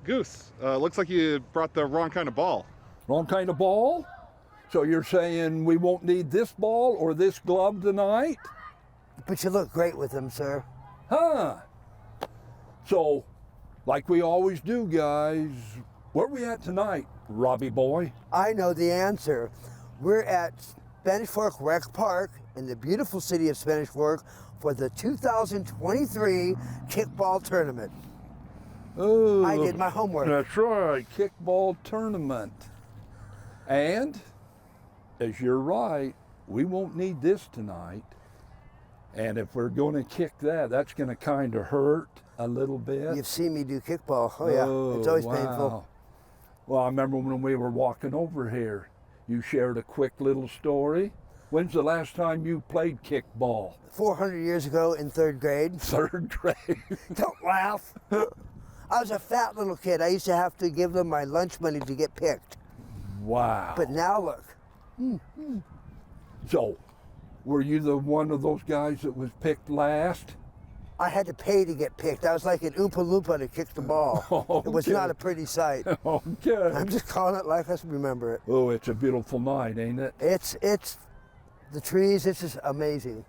Goose, looks like you brought the wrong kind of ball. Wrong kind of ball? So you're saying we won't need this ball or this glove tonight? But you look great with them, sir. Huh. So, like we always do, guys, where are we at tonight, Robbie boy? I know the answer. We're at Spanish Fork Rec Park in the beautiful city of Spanish Fork for the 2023 Kickball Tournament. Oh, I did my homework. That's right, kickball tournament. And, as you're right, we won't need this tonight. And if we're going to kick that, that's going to kind of hurt a little bit. You've seen me do kickball. Oh, yeah. It's always painful. Well, I remember when we were walking over here, you shared a quick little story. When's the last time you played kickball? 400 years ago in third grade. Third grade. Don't laugh. I was a fat little kid. I used to have to give them my lunch money to get picked. Wow. But now look. So, were you the one of those guys that was picked last? I had to pay to get picked. I was like an Oompa Loompa to kick the ball. Okay. It was not a pretty sight. Okay. I'm just calling it like I remember it. Oh, it's a beautiful night, ain't it? It's the trees. It's just amazing.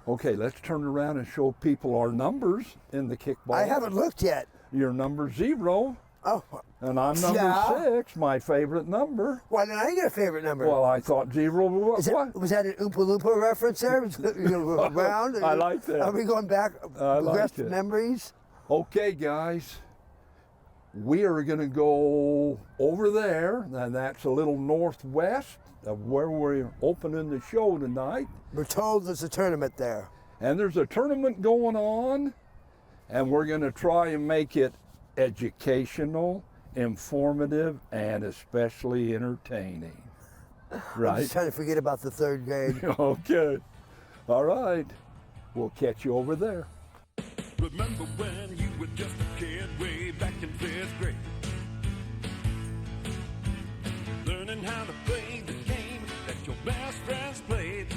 Okay, let's turn around and show people our numbers in the kickball. I haven't looked yet. You're number 0. Oh. And I'm number 6, my favorite number. Why did I get a favorite number? Well, I thought 0 was what? Was that an Oompa Loompa reference there? Round? I like that. Are we going back, progressed memories? Okay, guys. We are going to go over there, and that's a little northwest of where we're opening the show tonight. We're told there's a tournament there. And there's a tournament going on, and we're going to try and make it educational, informative, and especially entertaining. Right? I'm just trying to forget about the third grade. Okay. All right. We'll catch you over there. Remember when you were just a kid way back in 5th grade? Learning how to play the game that your best friends played.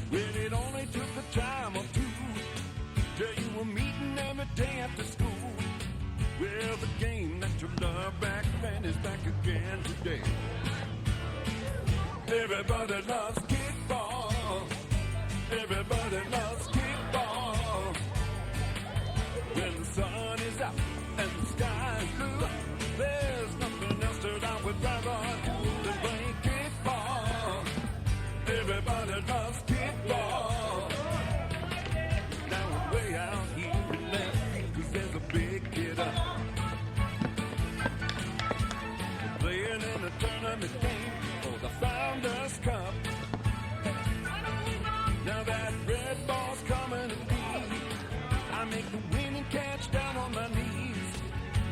When it only took a time or two till you were meeting every day after school. Well, the game that you loved back then is back again today. Everybody loves kickball. Everybody loves kickball. When the sun is out and the sky is blue, there's nothing else that I would rather do than play kickball. Everybody loves kickball. Now we're way out here in left, 'cause there's a big kid up. We're playing in a tournament game for the Founders Cup. Now that red ball's coming to me, I make the winning catch down on my knees.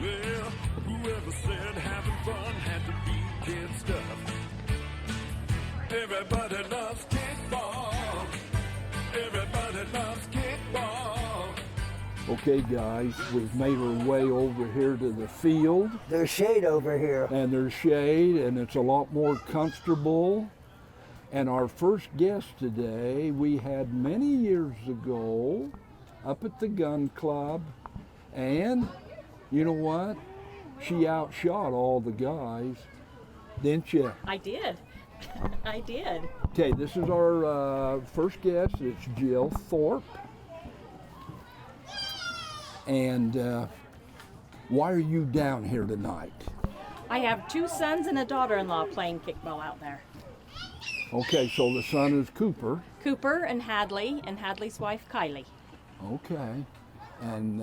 Well, whoever said having fun had to be kid stuff. Everybody loves kickball. Everybody loves kickball. Okay, guys, we've made our way over here to the field. There's shade over here. And there's shade, and it's a lot more comfortable. And our first guest today, we had many years ago up at the gun club. And you know what? She outshot all the guys, didn't you? I did. I did. Okay, this is our first guest. It's Jill Thorpe. And why are you down here tonight? I have 2 sons and a daughter-in-law playing kickball out there. Okay, so the son is Cooper. Cooper and Hadley's wife Kylie. Okay, and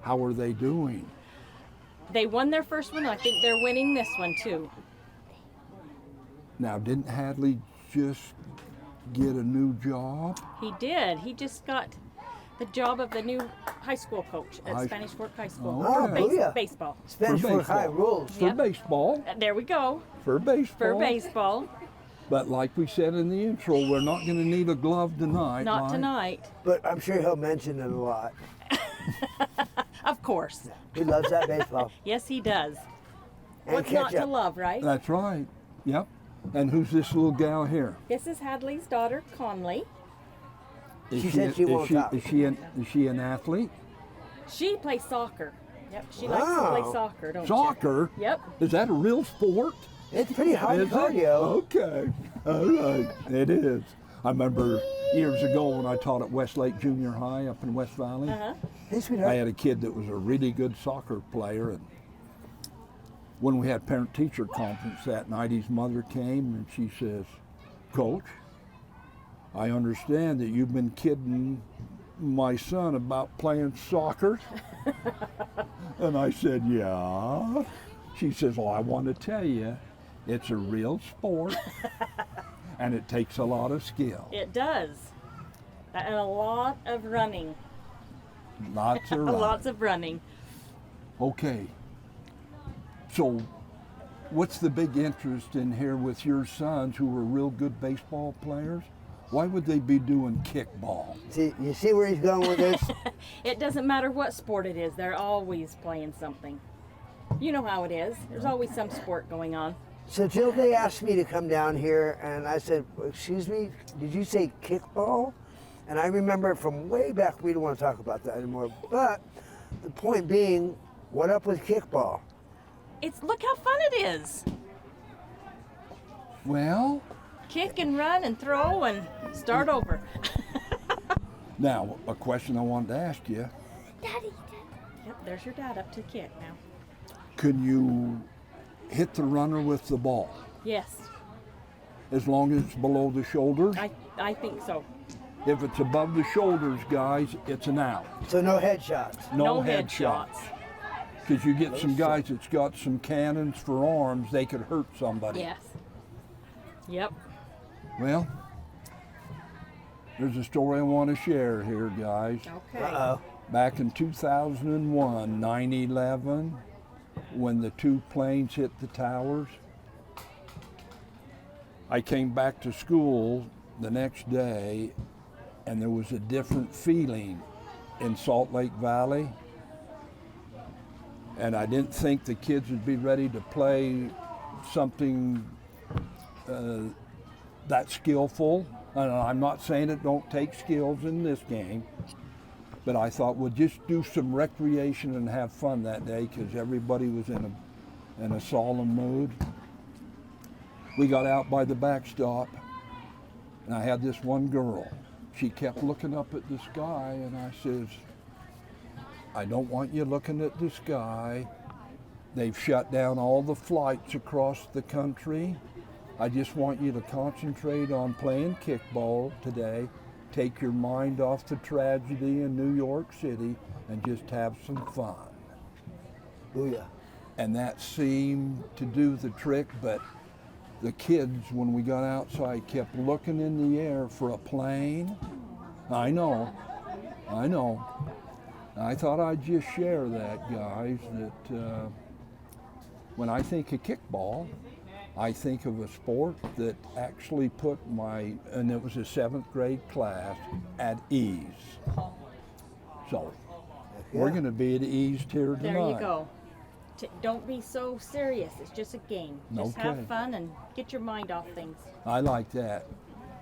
how are they doing? They won their first one. I think they're winning this one too. Now, didn't Hadley just get a new job? He did. He just got the job of the new high school coach at Spanish Fork High School Oh, for baseball. Spanish Fork High rules. For baseball. There we go. For baseball. For baseball. But like we said in the intro, we're not going to need a glove tonight. Not right? tonight. But I'm sure he'll mention it a lot. Of course. He loves that baseball. Yes, he does. And What's not to ketchup. love, right? That's right. Yep. And who's this little gal here? This is Hadley's daughter, Conley. She said she won't talk. Is she an athlete? She plays soccer. Yep, she likes to play soccer, don't Soccer? she? Yep. Is that a real sport? It's pretty high Is it? cardio. Okay. All right. It is. I remember years ago when I taught at Westlake Junior High up in West Valley. Hey, sweetheart. I had a kid that was a really good soccer player, and when we had parent-teacher conference that night, his mother came and she says, "Coach, I understand that you've been kidding my son about playing soccer." And I said, "Yeah." She says, "Well, I want to tell you, it's a real sport, and it takes a lot of skill." It does. And a lot of running. Lots of running. Lots of running. Okay. So, what's the big interest in here with your sons who are real good baseball players? Why would they be doing kickball? See, you see where he's going with this? It doesn't matter what sport it is, they're always playing something. You know how it is. There's always some sport going on. So Jill, they asked me to come down here, and I said, "Excuse me, did you say kickball?" And I remember from way back, we don't want to talk about that anymore, but the point being, what up with kickball? Look how fun it is. Well, Kick and run and throw and start over. now, a question I wanted to ask you. Daddy. Yep, there's your dad up to kick now. Can you hit the runner with the ball Yes, as long as it's below the shoulders? I think so. If it's above the shoulders, guys, it's an out. So no headshots. No headshots. headshots. Because you get some guys that's got some cannons for arms, they could hurt somebody. Yes. Yep. Well, there's a story I want to share here, guys. Okay. Uh-oh. Back in 2001, 9/11, when the two planes hit the towers, I came back to school the next day, and there was a different feeling in Salt Lake Valley. And I didn't think the kids would be ready to play something that skillful. And I'm not saying it don't take skills in this game, but I thought we'll just do some recreation and have fun that day because everybody was in a solemn mood. We got out by the backstop, and I had this one girl. She kept looking up at the sky, and I says, "I don't want you looking at the sky. They've shut down all the flights across the country. I just want you to concentrate on playing kickball today. Take your mind off the tragedy in New York City and just have some fun." Booyah. And that seemed to do the trick, but the kids, when we got outside, kept looking in the air for a plane. I know. I thought I'd just share that, guys, that when I think of kickball, I think of a sport that actually put and it was a 7th grade class, at ease. So, we're going to be at ease here tonight. There you go. Don't be so serious. It's just a game. Just Okay. have fun and get your mind off things. I like that.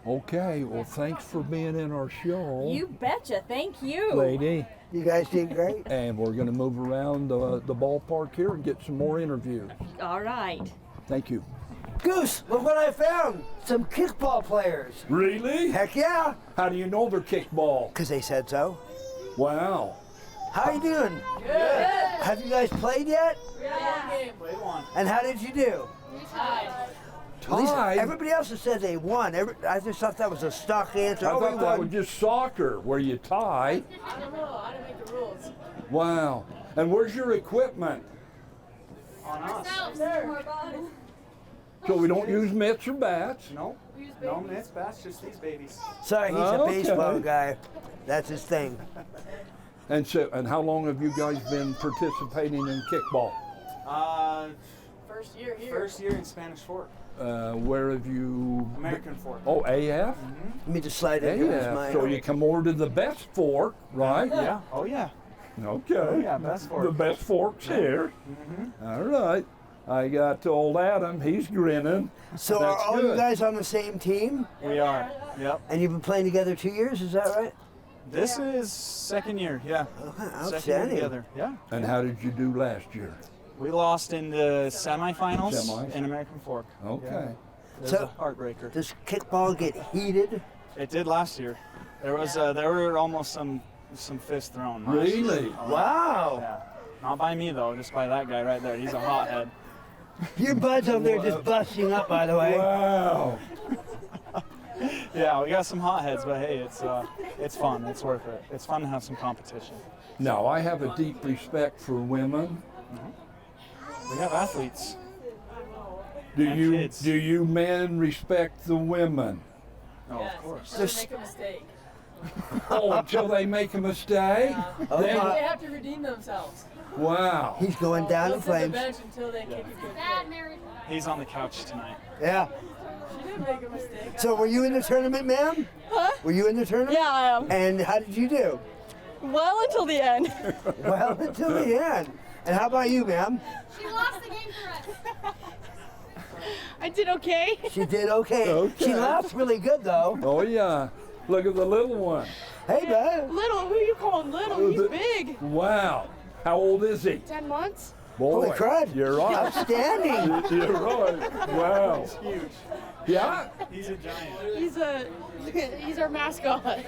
Okay, well, thanks for being in our show. You betcha. Thank you. Lady. You guys did great. And we're going to move around the ballpark here and get some more interviews. All right. Thank you. Goose, look what I found. Some kickball players. Really? Heck yeah, How do you know they're kickball? because they said so. Wow. How you doing? Good. Have you guys played yet? Yeah. Played one. And how did you do? At least Tied? everybody else has said they won. I just thought that was a stock answer. I Oh, we thought that won. was just soccer, where you tie. I don't know. I didn't make the rules. Wow. And where's your equipment? On us. So we don't use mitts or bats. No. No mitts, bats, just these babies. Sorry, he's Oh, a baseball okay. guy. That's his thing. And how long have you guys been participating in kickball? First year here. First year in Spanish Fork. Where have you? American Fork. Oh, AF? Let me just slide it here. AF. So you come over to the best fork, right? Yeah. Oh yeah. Okay. Oh, yeah, best fork. The best fork's here. All right. I got old Adam. He's grinning. So That's are all you good. guys on the same team? We are. Yep. And you've been playing together 2 years, is that right? This is second year, yeah. Okay, Second year outstanding. together, yeah. And how did you do last year? We lost in the semifinals Semis. in American Fork. Okay. Yeah. It was So- a heartbreaker. Does kickball get heated? It did last year. There were almost some fists thrown. last year. Really? Wow. Yeah. Not by me though, just by that guy right there. He's a hothead. Your bud's over there just busting up, by the way. Wow. Yeah, we got some hotheads, but hey, it's fun. It's worth it. It's fun to have some competition. Now, I have a deep respect for women. We have athletes. Do And you kids. do you men respect the women? Oh, of course. There's- Make a mistake. Oh, until they make a mistake? Oh, They my- have to redeem themselves. Wow. He's going down They'll in sit the flames. bench until they kick a good kick. He's on the couch tonight. Yeah. She did make a mistake. So were you in the tournament, ma'am? Huh? Were you in the tournament? Yeah, I am. And how did you do? Well, until the end. Well, until the end. And how about you, ma'am? She lost the game for us. I did okay. She did okay. Okay. She laughs really good, though. Oh, yeah. Look at the little one. Hey, bud. Little, who you calling little? He's big. Wow. How old is he? 10 months. Boy, Holy crud. you're right. Outstanding. You're right. Wow. Huge. Yeah? He's a giant. He's our mascot.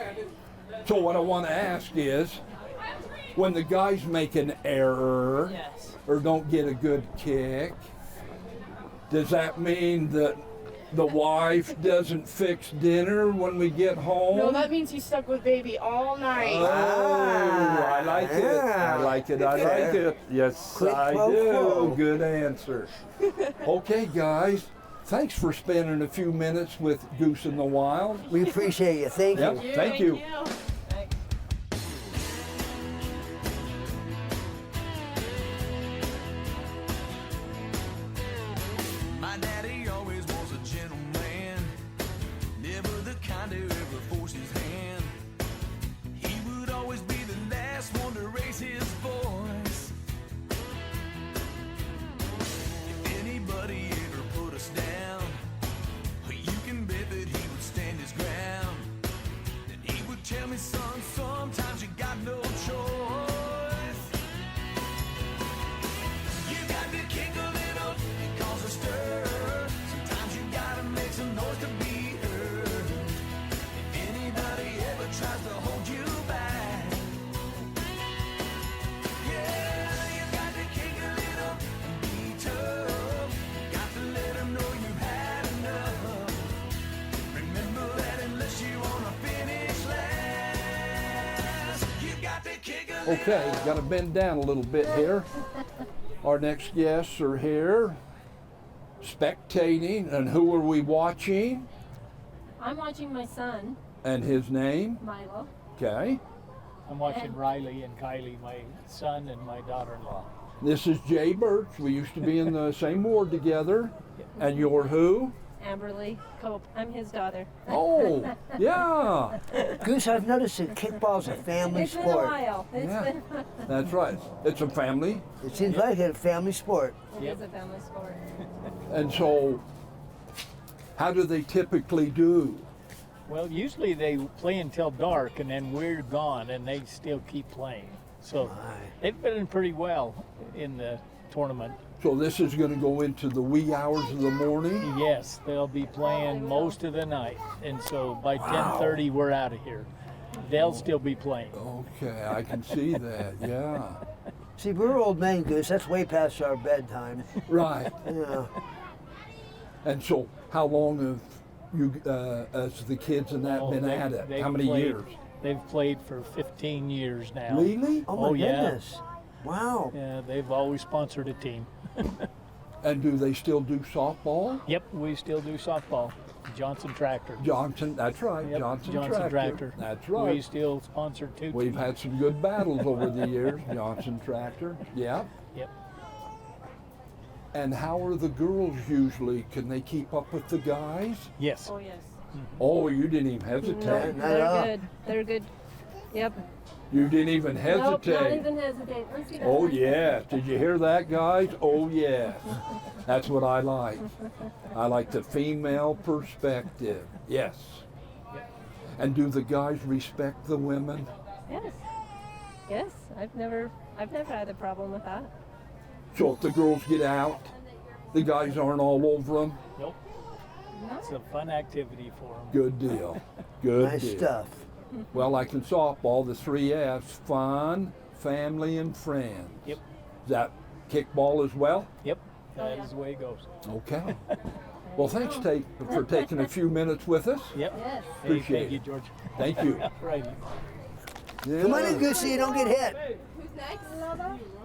So what I want to ask is, when the guys make an error Yes. or don't get a good kick, does that mean that the wife doesn't fix dinner when we get home? No, that means he's stuck with baby all night. Oh, I like it. I yeah. like it. I like it. Yes, Quid I pro do. quo. Good answer. Okay, guys. Thanks for spending a few minutes with Goose in the Wild. We appreciate you. Thank Yep. you. Thank you. My daddy always was a gentleman, never the kind to ever force his hand. He would always be the last one to raise his voice. If anybody ever put us down, you can bet that he would stand his ground. Then he would tell me, son, sometimes you got no choice. You got to kick a little and cause a stir. Sometimes you gotta make some noise to be heard. If anybody ever tries to hold you back, yeah, you got to kick a little and be tough. Got to let them know you had enough. Remember that unless you wanna finish last, you got to kick a little. Okay, got to bend down a little bit here. Our next guests are here, spectating, and who are we watching? I'm watching my son, And his name? Milo. Okay. I'm watching Riley and Kylie, my son and my daughter-in-law. This is Jay Birch. We used to be in the same ward together. And you're who? Amberly Cope. I'm his daughter. Oh, yeah. Goose, I've noticed that kickball's a family It's been a sport. while. It's Yeah. been. That's right. It's a family. It seems like a family sport. It is a family sport. And so, how do they typically do? Well, usually they play until dark and then we're gone and they still keep playing. So they've been pretty well in the tournament. So this is going to go into the wee hours of the morning? Yes, they'll be playing most of the night. And so by 10:30 we're out of here. They'll still be playing. Okay, I can see that, yeah. See, we're old men, Goose. That's way past our bedtime. Right. Yeah. And so, how long have you, as the kids and that, Oh, been they- at it? they've How many played- years? They've played for 15 years now. Really? Oh my Oh, yeah. goodness. Wow. Yeah, they've always sponsored a team. And do they still do softball? Yep, we still do softball. Johnson Tractor. Johnson, that's right. Yep, Johnson Tractor. Tractor. That's We right. still sponsor two We've teams. had some good battles over the years. Johnson Tractor. Yeah. Yep. And how are the girls usually? Can they keep up with the guys? Yes. Oh yes. Oh, you didn't even No, hesitate. not at all. They're good. They're good. Yep. You didn't even Nope, not hesitate. even hesitate. Let's see. Oh yes. Did you hear that, guys? Oh yes. That's what I like. I like the female perspective. Yes. And do the guys respect the women? Yes. Yes. I've never had a problem with that. So if the girls get out, the guys aren't all over them? Nope. It's a fun activity for them. Good deal. Good Nice deal. stuff. Well, like in softball, the 3 F's, fun, family, and friends. Yep. Is that kickball as well? Yep. That is the way it goes. Okay. Well, thanks for taking a few minutes with us. Yep. Yes. Hey, Appreciate thank you, it. George. Thank you. Righty. Yeah. Come on in, Goosey, you don't get hit. Who's next?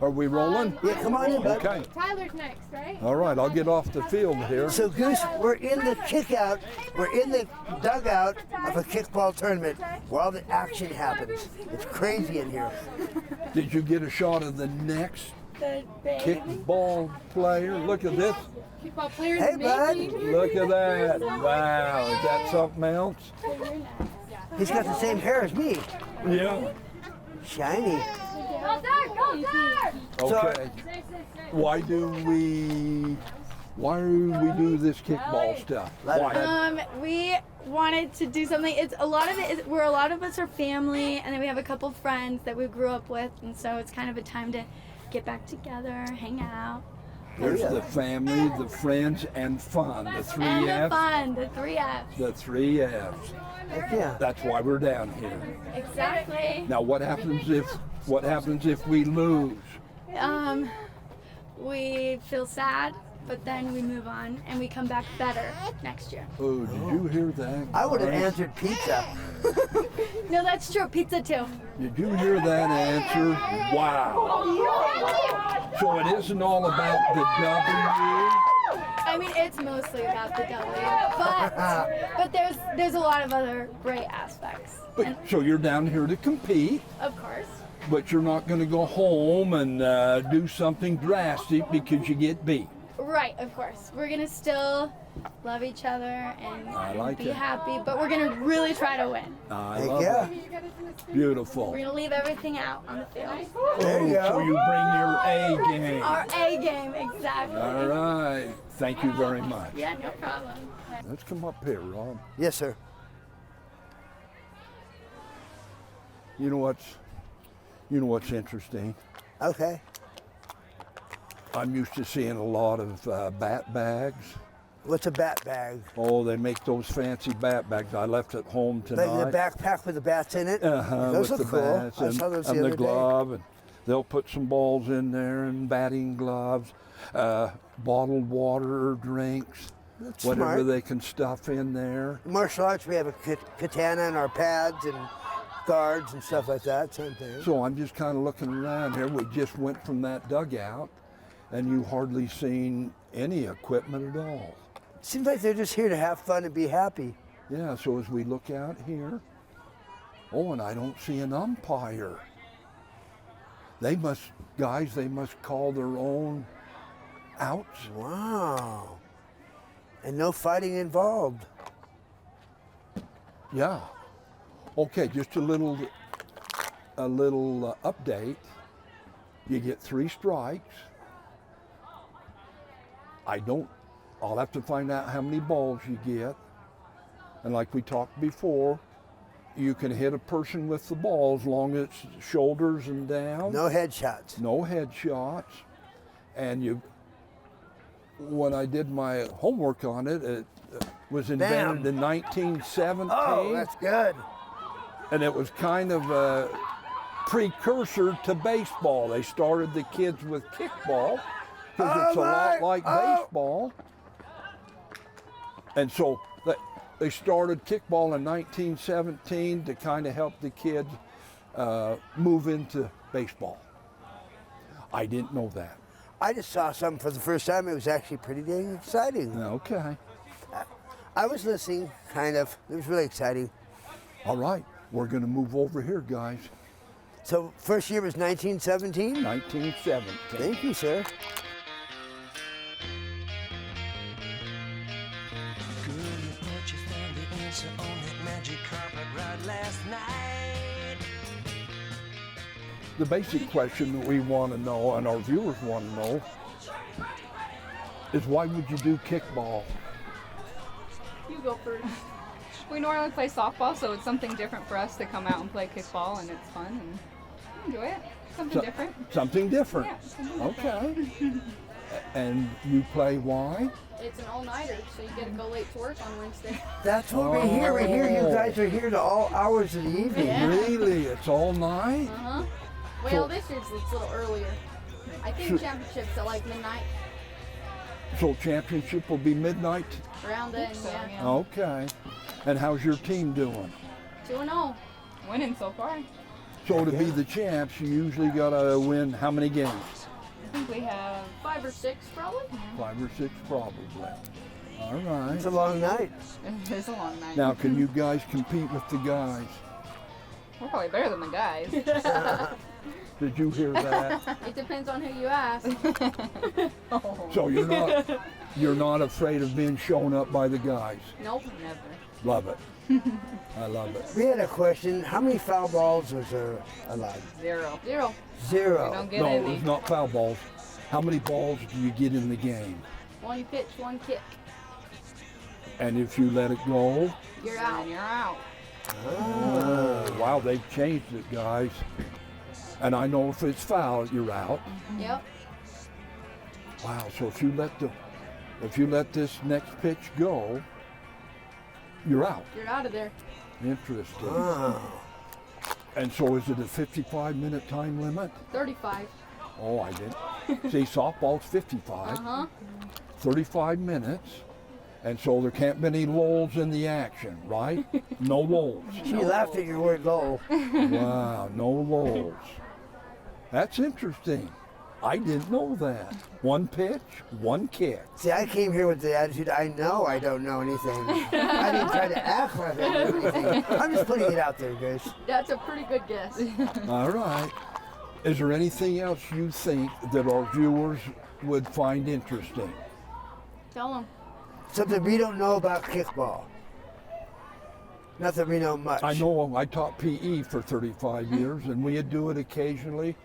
Are we rolling? Yeah, come on in, bud. Okay. Tyler's next, right? All right, I'll get off the field here. So Goose, we're in the kickout, we're in the dugout of a kickball tournament where all the action happens. It's crazy in here. Did you get a shot of the next kickball player? Look at this. Kickball players Hey, bud. Look at that. Wow, is that something else? He's got the same hair as me. Yeah. Shiny. Go Dirk! Go Dirk! Okay. Why do we do this kickball stuff? Why? We wanted to do something. It's a lot of it. Where a lot of us are family, and then we have a couple friends that we grew up with, and so it's kind of a time to get back together, hang out. There's the family, the friends, and fun. The 3 And the F's. fun, the 3 F's. The 3 F's. Heck yeah. That's why we're down here. Exactly. Now, what happens if we lose? We feel sad, but then we move on and we come back better next year. Oh, did you hear that? I would have guys? answered pizza. No, that's true. Pizza too. Did you hear that answer? Wow. So it isn't all about the W. I mean, it's mostly about the W, but there's a lot of other great aspects. But, so you're down here to compete, Of course. but you're not going to go home and do something drastic because you get beat. Right, of course. We're gonna still love each other and I like be it. happy, but we're gonna really try to win. I Heck love yeah. it. Beautiful. We're gonna leave everything out on the field. There you So go. you bring your A game. Our A game, exactly. All right. Thank you very much. Yeah, no problem. Let's come up here, Rob. Yes, sir. You know what's interesting? Okay. I'm used to seeing a lot of bat bags. What's a bat bag? Oh, they make those fancy bat bags. I left at home tonight. Like the backpack with the bats in it? Those with look the cool. bats I and, saw those and the the other day. glove, and they'll put some balls in there and batting gloves, bottled water or drinks, That's whatever smart. they can stuff in there. Martial arts, we have a katana and our pads and guards and stuff like that. Same thing. So I'm just kind of looking around here. We just went from that dugout, and you hardly seen any equipment at all. Seems like they're just here to have fun and be happy. Yeah, so as we look out here, oh, and I don't see an umpire. They must call their own outs. Wow. And no fighting involved. Yeah. Okay, just a little update. You get 3 strikes. I'll have to find out how many balls you get. And like we talked before, you can hit a person with the ball as long as it's shoulders and down. No headshots. No headshots. And when I did my homework on it, it was invented in 1917. Oh, that's good. And it was kind of a precursor to baseball. They started the kids with kickball because it's a lot like baseball. And so they started kickball in 1917 to kind of help the kids move into baseball. I didn't know that. I just saw something for the first time. It was actually pretty dang exciting. Okay. I was listening, kind of. It was really exciting. All right. We're going to move over here, guys. So first year was 1917? 1917. Thank you, sir. The basic question that we want to know, and our viewers want to know, is why would you do kickball? You go first. We normally play softball, so it's something different for us to come out and play kickball, and it's fun and we enjoy it. Something different. Something different. Yeah, something Okay. And you play why? It's an all-nighter, so you get to go late to work on Wednesday. That's what we hear. We hear you guys are here to all hours of the evening. Yeah. Really? It's all night? Uh-huh. Well, this year's it's a little earlier. I think championships at like midnight. So championship will be midnight? Around then, yeah. Okay. And how's your team doing? 2-0. Winning so far. So to be the champs, you usually got to win how many games? I think we have 5 or 6 probably. 5 or 6 probably. All right. It's a long night. It's a long night. Now, can you guys compete with the guys? We're probably better than the guys. Did you hear that? It depends on who you ask. So you're not afraid of being shown up by the guys? Nope. Never. Love it. I love it. We had a question. How many foul balls was there allowed? 0. 0. 0. We don't get No, any. it's not foul balls. How many balls do you get in the game? 1 pitch, 1 kick. And if you let it go? You're out. And you're out. Oh, wow, they've changed it, guys. And I know if it's foul, you're out. Yep. Wow, so if you let this next pitch go, you're out. You're out of there. Interesting. Wow. And so is it a 55-minute time limit? 35. Oh, I didn't. See, softball's 55. Uh-huh. 35 minutes. And so there can't be any lulls in the action, right? No lulls. She laughed at your word goal. Wow, no lulls. That's interesting. I didn't know that. 1 pitch, 1 kick. See, I came here with the attitude, I know I don't know anything. I didn't try to act like I know anything. I'm just putting it out there, guys. That's a pretty good guess. All right. Is there anything else you think that our viewers would find interesting? Tell them. Something we don't know about kickball. Not that we know much. I know I taught PE for 35 years, and we'd do it occasionally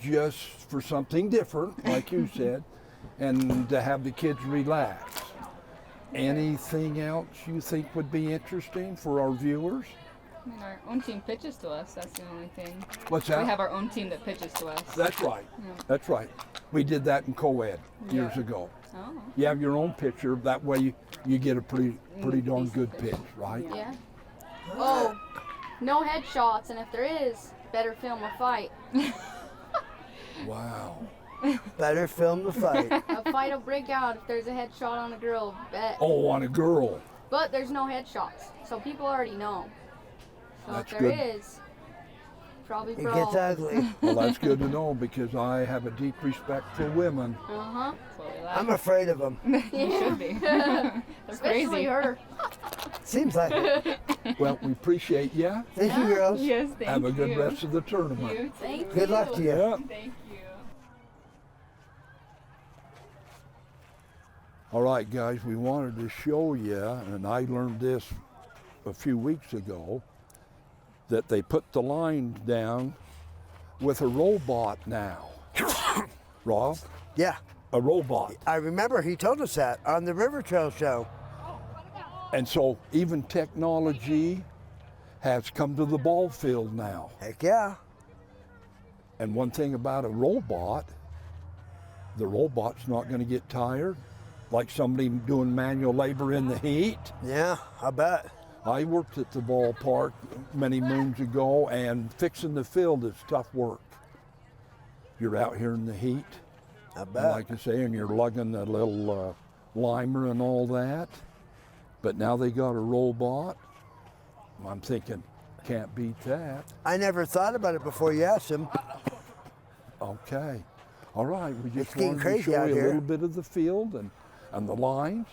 just for something different, like you said, and to have the kids relax. Anything else you think would be interesting for our viewers? I mean, our own team pitches to us. That's the only thing. What's that? We have our own team that pitches to us. That's right. Yeah. That's right. We did that in co-ed years ago. Oh. You have your own pitcher. That way you get a pretty darn good pitch, right? Yeah. Oh, no headshots, and if there is, better film a fight. Wow. Better film the fight. A fight will break out if there's a headshot on a girl. Bet. Oh, on a girl. But there's no headshots, so people already know. So That's if there good. is, probably It brawl. gets ugly. Well, that's good to know because I have a deep respect for women. Uh-huh. I'm afraid of them. You should be. They're Especially crazy. her. Seems like it. Well, we appreciate you. Thank you, girls. Yes, thank Have a good you. rest of the tournament. You Thank Good luck to you. Yeah. Thank you. All right, guys, we wanted to show you, and I learned this a few weeks ago, that they put the line down with a robot now. Rob? Yeah. A robot. I remember he told us that on the River Trail show. And so even technology has come to the ball field now. Heck yeah. And one thing about a robot, the robot's not going to get tired, like somebody doing manual labor in the heat. Yeah, I bet. I worked at the ballpark many moons ago, and fixing the field is tough work. You're out here in the heat, I and bet. like I say, and you're lugging the little limer and all that. But now they got a robot. I'm thinking, can't beat that. I never thought about it before you asked him. Okay. All right, we It's just getting wanted to crazy show out you a here. little bit of the field and the lines.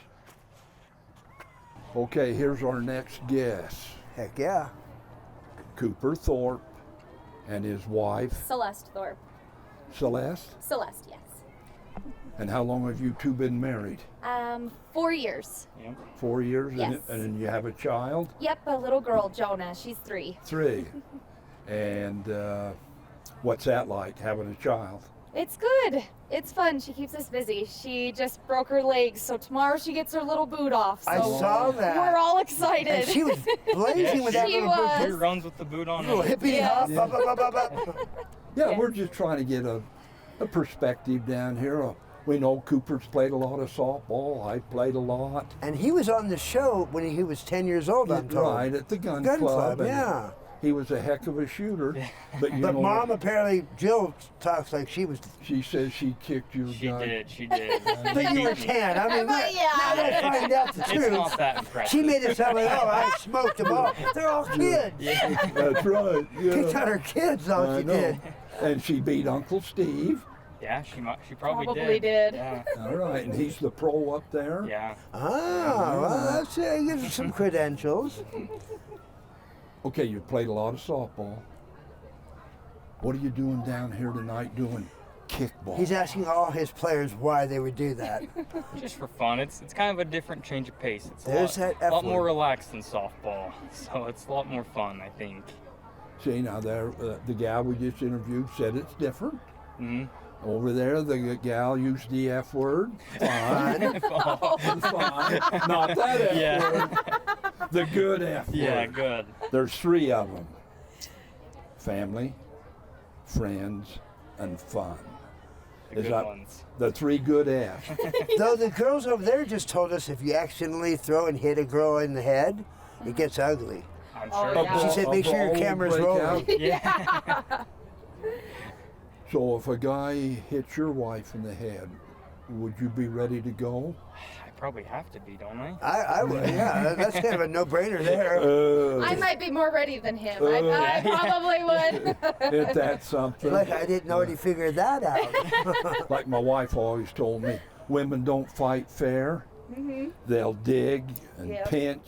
Okay, here's our next guest. Heck yeah. Cooper Thorpe and his wife, Celeste Thorpe. Celeste. Celeste, yes. And how long have you two been married? 4 years. 4 years? Yes. And you have a child? Yep, a little girl, Jonah. She's 3. 3. And what's that like, having a child? It's good. It's fun. She keeps us busy. She just broke her legs, so tomorrow she gets her little boot off. So I saw that. We're all excited. And she was blazing with that She little was. boot. She runs with the boot on. Little hippity hop. Yeah. Ba. Yeah, we're just trying to get a perspective down here. We know Cooper's played a lot of softball. I played a lot. And he was on the show when he was 10 years old, I'm told. Right, at the gun club. And yeah. He was a heck of a shooter. But, But Mom, apparently, Jill talks like she was. She says she kicked your gun. She did. But you were 10. I mean, now that I find out the truth. It's not that impressive. She made it sound like, oh, I smoked them all. They're all kids. That's right. Yeah. Kicked out her kids, all I she know. did. And she beat Uncle Steve. Yeah, she probably did. Yeah. All right, and he's the pro up there. Yeah. Ah, well, that's gives you some credentials. Okay, you played a lot of softball. What are you doing down here tonight doing kickball? He's asking all his players why they would do that. Just for fun. It's kind of a different change of pace. It's There's a that lot more F-word. relaxed than softball, so it's a lot more fun, I think. See, now there, the gal we just interviewed said it's different. Mm-hmm. Over there, the gal used the F word. Fine. Fine. Not that F word. The good F word. Yeah, good. There's 3 of them. Family, friends, and fun. The good ones. The 3 good F's. Though the girls over there just told us if you accidentally throw and hit a girl in the head, it gets ugly. I'm Oh, sure. yeah. She said make sure your camera's rolling. Yeah. So if a guy hits your wife in the head, would you be ready to go? I probably have to be, don't I? I would, yeah. That's kind of a no-brainer there. I might be more ready than him. I probably would. Isn't that something? Like I didn't already figure that out. Like my wife always told me, women don't fight fair. Mm-hmm. They'll dig and pinch,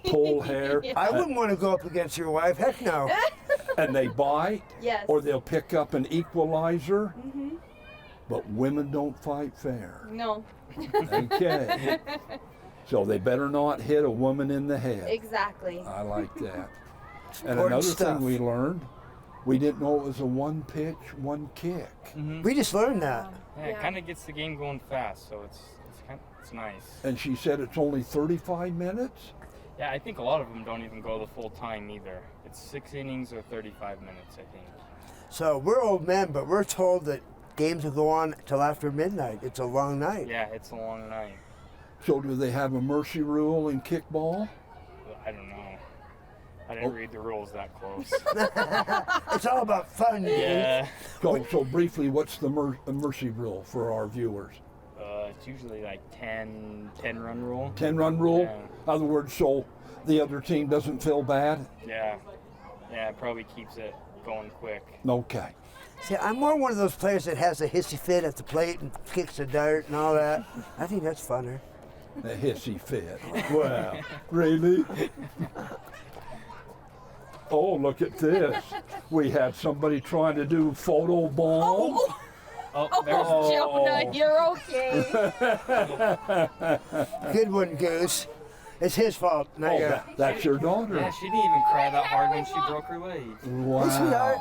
pull hair, I wouldn't want to go up against your wife. Heck no. and they bite, Yes. or they'll pick up an equalizer. Mm-hmm. But women don't fight fair. No. Okay. So they better not hit a woman in the head. Exactly. I like that. And Important another stuff. thing we learned, we didn't know it was a 1 pitch, 1 kick. Mm-hmm. We just learned that. Yeah, it kind of gets the game going fast, so it's nice. And she said it's only 35 minutes? Yeah, I think a lot of them don't even go the full time either. It's 6 innings or 35 minutes, I think. So we're old men, but we're told that games will go on till after midnight. It's a long night. Yeah, it's a long night. So do they have a mercy rule in kickball? I don't know. I didn't read the rules that close. It's all about fun. Yeah. So briefly, what's the mercy rule for our viewers? It's usually like 10 run rule. 10-run rule? Yeah. In other words, so the other team doesn't feel bad? Yeah. Yeah, it probably keeps it going quick. Okay. See, I'm more one of those players that has a hissy fit at the plate and kicks the dirt and all that. I think that's funner. A hissy fit. Wow. Really? Oh, look at this. We had somebody trying to do photo bomb. Oh, Jonah, you're okay. Good one, Goose. It's his fault, not yours. That's your daughter. Yeah, she didn't even cry that hard when she broke her leg. Wow. Hey, sweetheart.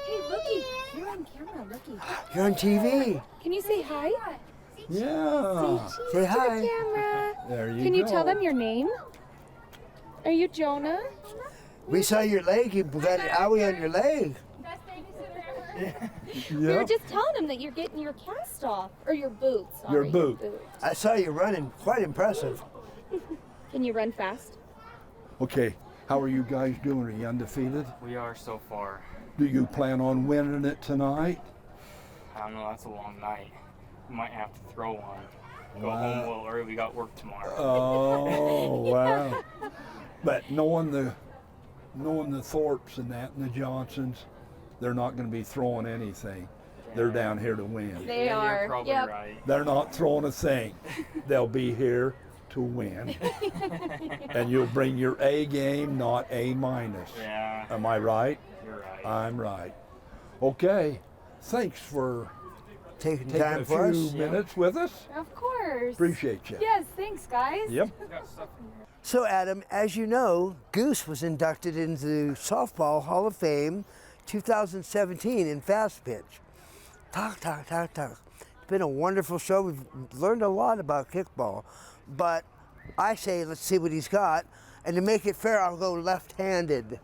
Hey, looky. You're on camera, looky. You're on TV. Can you say hi? Yeah. Say hi. Camera. There you go. Can you tell them your name? Are you Jonah? We saw your leg. You got an owie on your leg. We were just telling him that you're getting your cast off. Or your boots. Your Sorry, boot. I saw you running. Quite impressive. Can you run fast? Okay. How are you guys doing? Are you undefeated? We are so far. Do you plan on winning it tonight? I don't know, that's a long night. We might have to throw one. Go home a little early, we got work tomorrow. Oh, wow. But knowing the Thorpes and that and the Johnsons, they're not going to be throwing anything. They're down here to win. They are. You're probably right. They're not throwing a thing. They'll be here to win. And you'll bring your A game, not A minus. Yeah. Am I right? You're right. I'm right. Okay. Thanks for Taking taking time a for few us. minutes with us. Of course. Appreciate you. Yes, thanks, guys. Yep. So, Adam, as you know, Goose was inducted into Softball Hall of Fame 2017 in fast pitch. Talk. It's been a wonderful show. We've learned a lot about kickball, but I say let's see what he's got, and to make it fair, I'll go left-handed.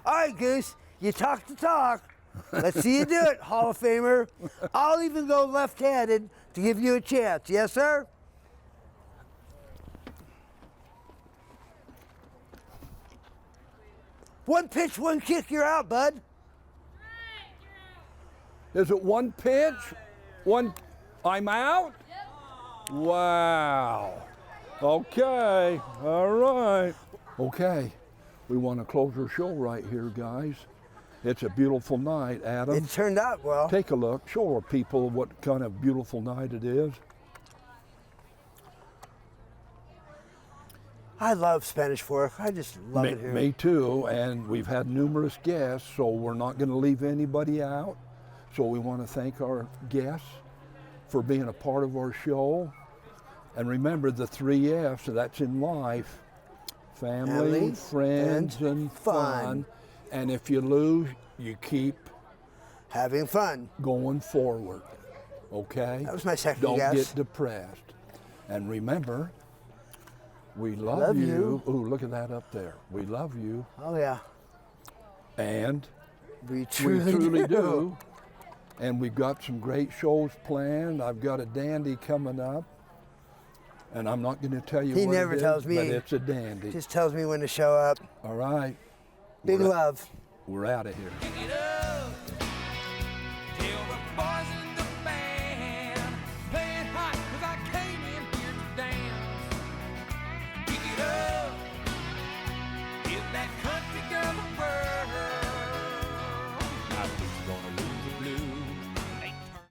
All right, Goose, you talk the talk. Let's see you do it, Hall of Famer. I'll even go left-handed to give you a chance. Yes, sir? One pitch, one kick, you're out, bud. Is it one pitch? One, I'm out? Wow. Okay, all right. Okay, we want to close our show right here, guys. It's a beautiful night, Adam. It turned out well. Take a look, show our people what kind of beautiful night it is. I love Spanish Fork. I just love it here. Me too, and we've had numerous guests, so we're not going to leave anybody out. So we want to thank our guests for being a part of our show. And remember the 3 F's, so that's in life: family, friends, and fun. And if you lose, you keep having fun. Going forward, okay? That was my second Don't guess. get depressed. And remember, we love you. Ooh, look at that up there. We love you. Oh, yeah. And we truly do. And we've got some great shows planned. I've got a dandy coming up. And I'm not going to tell you He what never it is, tells me. but it's a dandy. Just tells me when to show up. All right. Big love. We're out of here.